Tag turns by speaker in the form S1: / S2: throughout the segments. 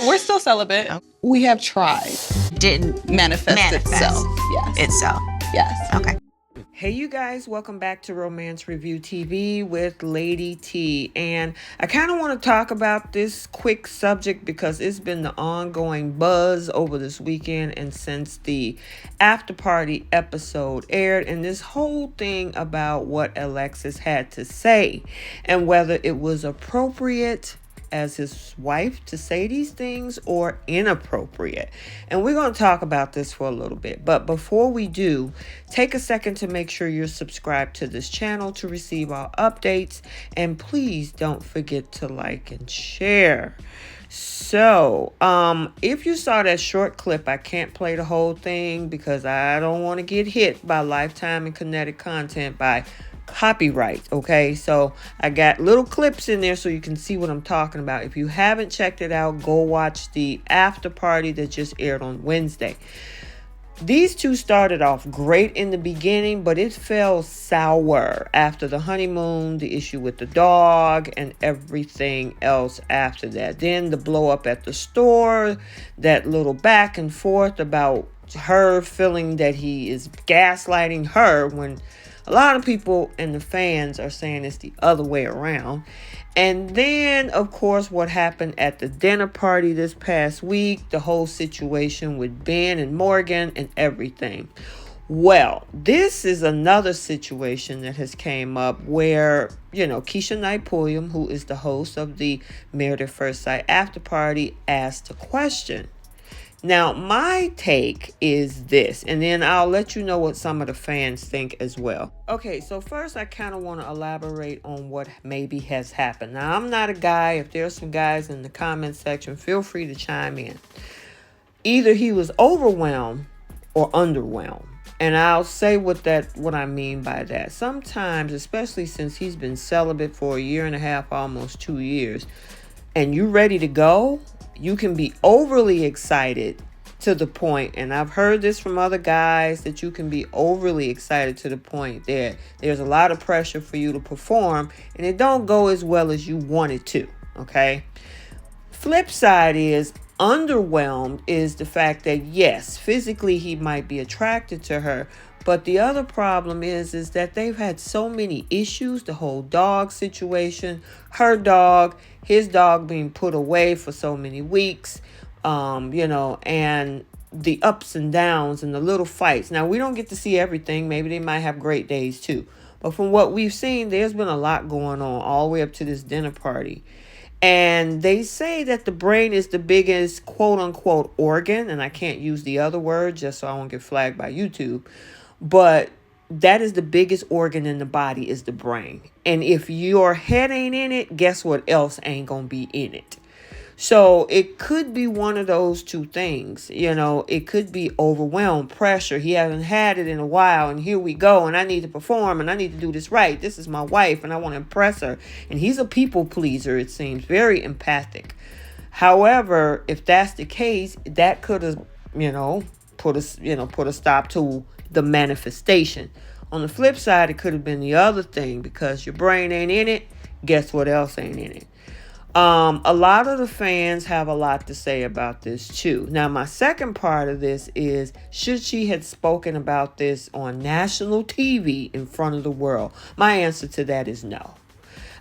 S1: We're still celibate.
S2: Oh.
S1: We have tried.
S2: Didn't
S1: Manifest itself. Yes.
S2: itself.
S1: Yes.
S2: Okay.
S3: Hey you guys, welcome back to Romance Review TV with Lady T. And I kind of want to talk about this quick subject because it's been the ongoing buzz over this weekend and since the after party episode aired, and this whole thing about what Alexis had to say and whether it was appropriate as his wife to say these things or inappropriate. And we're going to talk about this for a little bit. But before we do, take a second to make sure you're subscribed to this channel to receive our updates. And please don't forget to like and share. So, if you saw that short clip, I can't play the whole thing because I don't want to get hit by Lifetime and Kinectic content by copyright. Okay, so I got little clips in there so you can see what I'm talking about. If you haven't checked it out, go watch the after party that just aired on Wednesday. These two started off great in the beginning, but it fell sour after the honeymoon, the issue with the dog, and everything else after that. Then the blow up at the store, that little back and forth about her feeling that he is gaslighting her when a lot of people and the fans are saying it's the other way around. And then, of course, what happened at the dinner party this past week, the whole situation with Ben and Morgan and everything. Well, this is another situation that has came up where, Keisha Knight Pulliam, who is the host of the Married at First Sight after party, asked a question. Now, my take is this, and then I'll let you know what some of the fans think as well. Okay, so first I kind of want to elaborate on what maybe has happened. Now, I'm not a guy. If there's some guys in the comment section, feel free to chime in. Either he was overwhelmed or underwhelmed. And I'll say what I mean by that. Sometimes, especially since he's been celibate for a year and a half, almost 2 years, and you ready to go, you can be overly excited to the point, and I've heard this from other guys, that you can be overly excited to the point that there's a lot of pressure for you to perform and it don't go as well as you want it to, okay? Flip side is underwhelmed is the fact that yes, physically he might be attracted to her, but the other problem is that they've had so many issues, the whole dog situation, her dog, his dog being put away for so many weeks, and the ups and downs and the little fights. Now, we don't get to see everything. Maybe they might have great days too. But from what we've seen, there's been a lot going on all the way up to this dinner party. And they say that the brain is the biggest quote unquote organ. And I can't use the other word just so I won't get flagged by YouTube. But that is the biggest organ in the body, is the brain. And if your head ain't in it, guess what else ain't going to be in it? So it could be one of those two things. It could be overwhelmed, pressure. He hasn't had it in a while, and here we go, and I need to perform, and I need to do this right. This is my wife, and I want to impress her. And he's a people pleaser, it seems, very empathic. However, if that's the case, that could have, put a stop to the manifestation. On the flip side, it could have been the other thing, because your brain ain't in it. Guess what else ain't in it? A lot of the fans have a lot to say about this too. Now, my second part of this is, should she have spoken about this on national TV in front of the world? My answer to that is no.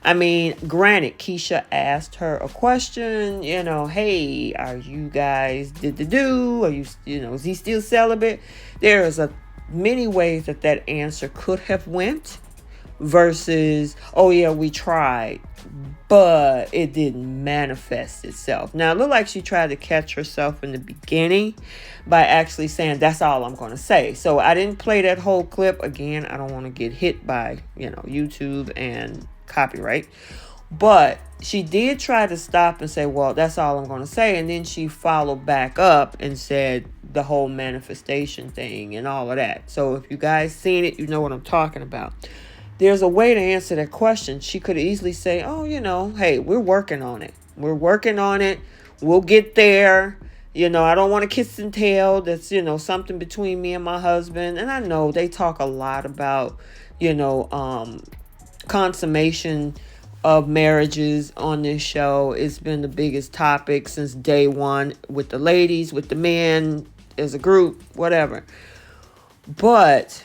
S3: I mean, granted, Keisha asked her a question, hey, are you guys are you, is he still celibate? There's many ways that answer could have went versus, oh yeah, we tried, but it didn't manifest itself. Now, it looked like she tried to catch herself in the beginning by actually saying, that's all I'm going to say. So I didn't play that whole clip. Again, I don't want to get hit by, YouTube and copyright. But she did try to stop and say, well, that's all I'm going to say. And then she followed back up and said the whole manifestation thing and all of that. So if you guys seen it, you know what I'm talking about. There's a way to answer that question. She could easily say, oh, hey, we're working on it. We're working on it. We'll get there. I don't want to kiss and tell. That's, something between me and my husband. And I know they talk a lot about, consummation of marriages on this show. It's been the biggest topic since day one, with the ladies, with the men, as a group, whatever. But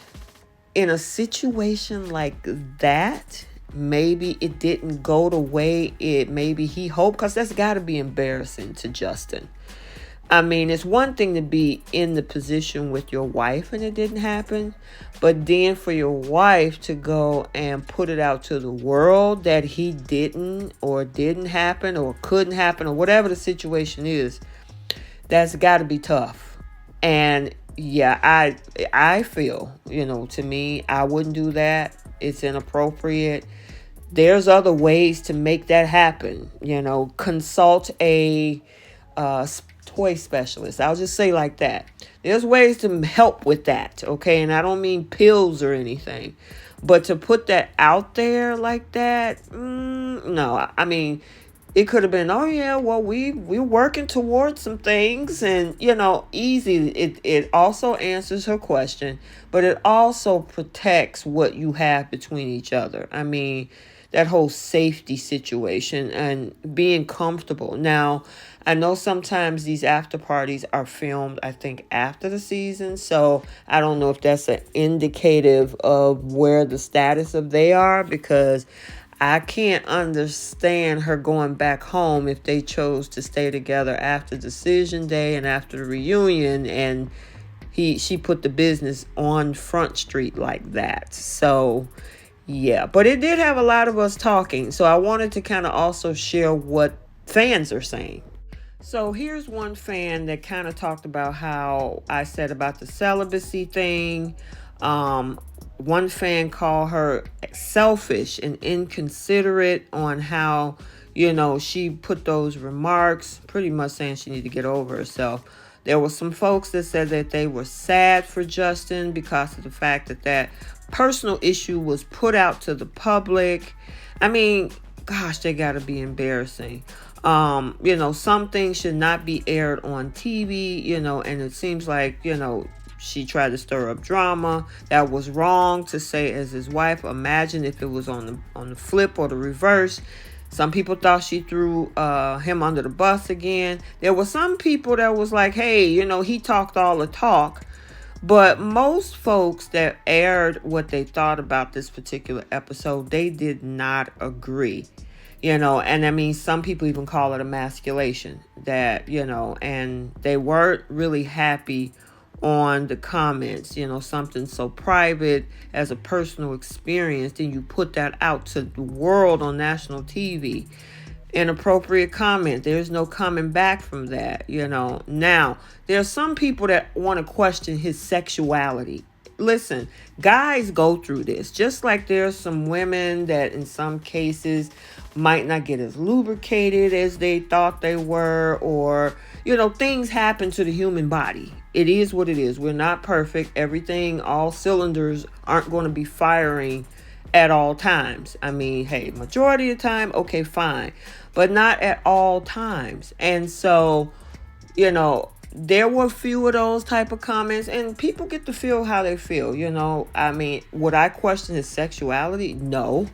S3: in a situation like that, maybe it didn't go the way maybe he hoped, because that's got to be embarrassing to Justin. I mean, it's one thing to be in the position with your wife and it didn't happen, but then for your wife to go and put it out to the world that he didn't happen or couldn't happen or whatever the situation is, that's got to be tough. And yeah, I feel, to me, I wouldn't do that. It's inappropriate. There's other ways to make that happen. Consult a toy specialist. I'll just say like that. There's ways to help with that, okay? And I don't mean pills or anything, but to put that out there like that, no. I mean, it could have been, oh yeah, well, we're working towards some things, and easy. It also answers her question, but it also protects what you have between each other. I mean, that whole safety situation and being comfortable. Now, I know sometimes these after parties are filmed, I think, after the season. So I don't know if that's an indicative of where the status of they are, because I can't understand her going back home if they chose to stay together after decision day and after the reunion, and she put the business on Front Street like that. So yeah, but it did have a lot of us talking. So I wanted to kind of also share what fans are saying. So here's one fan that kind of talked about how I said about the celibacy thing. One fan called her selfish and inconsiderate on how, she put those remarks, pretty much saying she needed to get over herself. There were some folks that said that they were sad for Justin because of the fact that personal issue was put out to the public. I mean, gosh, they got to be embarrassing. Some things should not be aired on TV, and it seems like, she tried to stir up drama. That was wrong to say as his wife. Imagine if it was on the flip or the reverse. Some people thought she threw him under the bus again. There were some people that was like, hey, he talked all the talk. But most folks that aired what they thought about this particular episode, they did not agree. And I mean, some people even call it emasculation, that, and they weren't really happy on the comments, something so private as a personal experience, then you put that out to the world on national TV. Inappropriate comment. There's no coming back from that, Now, there are some people that want to question his sexuality. Listen, guys go through this, just like there's some women that in some cases might not get as lubricated as they thought they were, or, things happen to the human body. It is what it is. We're not perfect. Everything, all cylinders aren't going to be firing at all times. I mean, hey, majority of the time, okay, fine, but not at all times. And so, there were a few of those type of comments, and people get to feel how they feel, I mean, would I question his sexuality? No.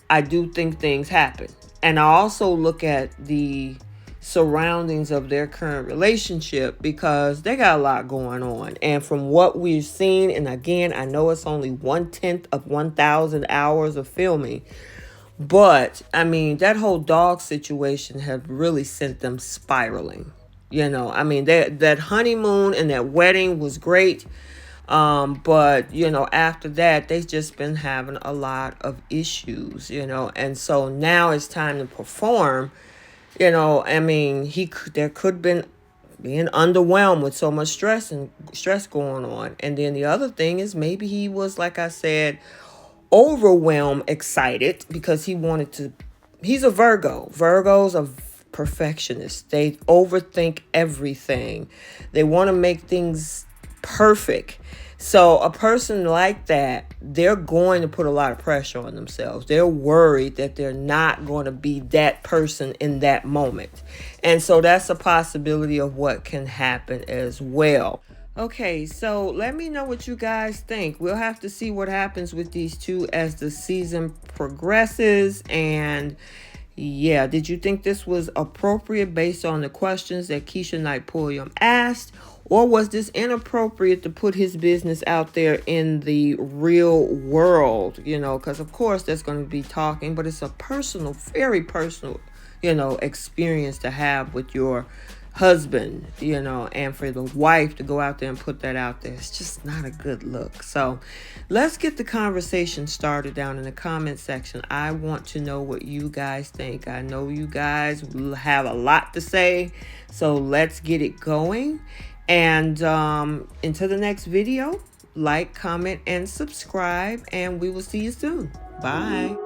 S3: I do think things happen. And I also look at the surroundings of their current relationship, because they got a lot going on. And from what we've seen, and again, I know it's only 1/10 of 1,000 hours of filming, but I mean, that whole dog situation have really sent them spiraling. I mean, that honeymoon and that wedding was great. But, after that, they've just been having a lot of issues, and so now it's time to perform. I mean, there could have been being underwhelmed with so much stress going on. And then the other thing is, maybe he was, like I said, overwhelmed, excited, because he's a Virgo. Virgos are perfectionists. They overthink everything. They want to make things perfect. So a person like that, they're going to put a lot of pressure on themselves. They're worried that they're not going to be that person in that moment. And so that's a possibility of what can happen as well. Okay, so let me know what you guys think. We'll have to see what happens with these two as the season progresses. And yeah, did you think this was appropriate based on the questions that Keisha Knight Pulliam asked? Or was this inappropriate to put his business out there in the real world? You know, because of course there's going to be talking, but it's a personal, very personal, experience to have with your husband, and for the wife to go out there and put that out there, it's just not a good look. So let's get the conversation started down in the comment section. I want to know what you guys think. I know you guys will have a lot to say, so let's get it going. And until the next video, like, comment, and subscribe, and we will see you soon. Bye.